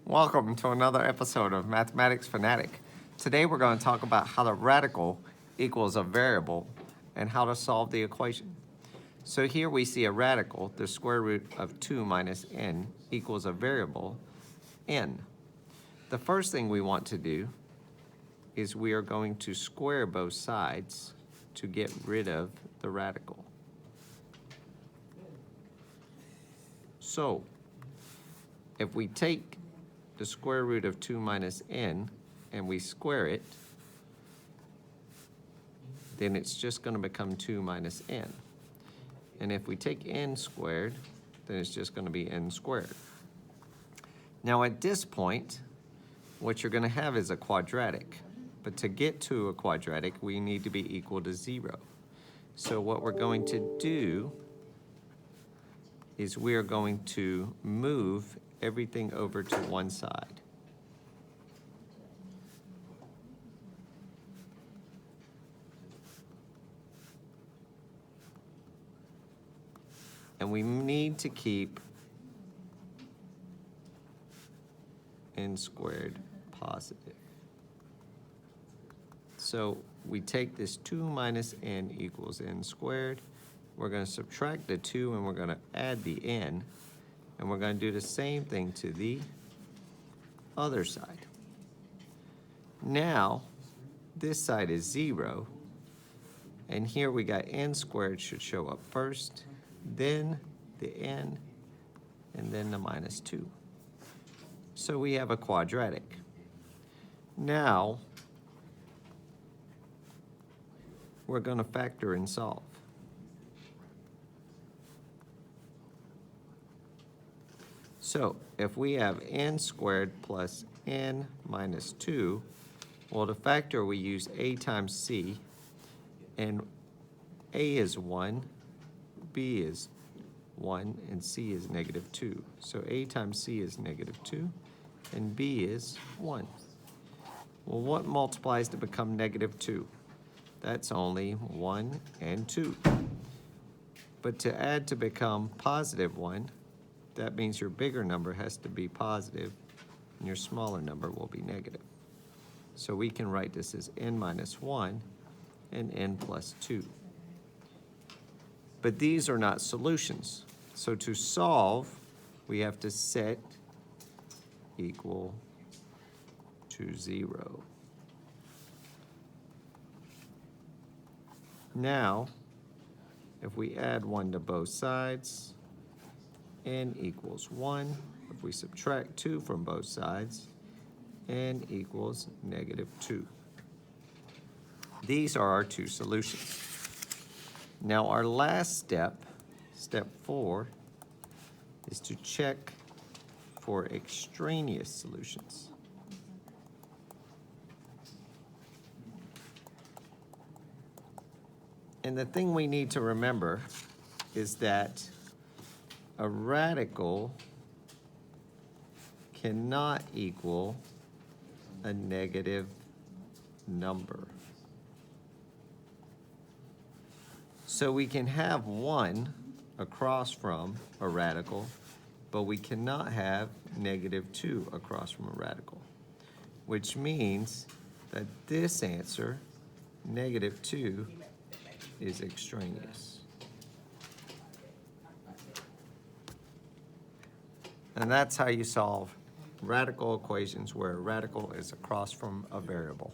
Welcome to another episode of Mathematics Fanatic. Today we're going to talk about how the radical equals a variable and how to solve the equation. So here we see a radical, the square root of 2 minus n equals a variable, n. The first thing we want to do is we are going to square both sides to get rid of the radical. So if we take the square root of 2 minus n and we square it, then it's just going to become 2 minus n. And if we take n squared, then it's just going to be n squared. Now at this point, what you're going to have is a quadratic. But to get to a quadratic, we need to be equal to 0. So what we're going to do is we are going to move everything over to one side. And we need to keep n squared positive. So we take this 2 minus n equals n squared. We're going to subtract the 2 and we're going to add the n. And we're going to do the same thing to the other side. Now, this side is 0. And here we got n squared should show up first, then the n, and then the minus 2. So we have a quadratic. Now, we're going to factor and solve. So if we have n squared plus n minus 2, well, to factor we use a times c, and a is 1, b is 1, and c is negative 2. So a times c is negative 2, and b is 1. Well, what multiplies to become negative 2? That's only 1 and 2. But to add to become positive 1, that means your bigger number has to be positive and your smaller number will be negative. So we can write this as n minus 1 and n plus 2. But these are not solutions. So to solve, we have to set equal to 0. Now, if we add 1 to both sides, n equals 1. If we subtract 2 from both sides, n equals negative 2. These are our two solutions. Now our last step, step 4, is to check for extraneous solutions. And the thing we need to remember is that a radical cannot equal a negative number. So we can have 1 across from a radical, but we cannot have negative 2 across from a radical, which means that this answer, negative 2, is extraneous. And that's how you solve radical equations where a radical is across from a variable.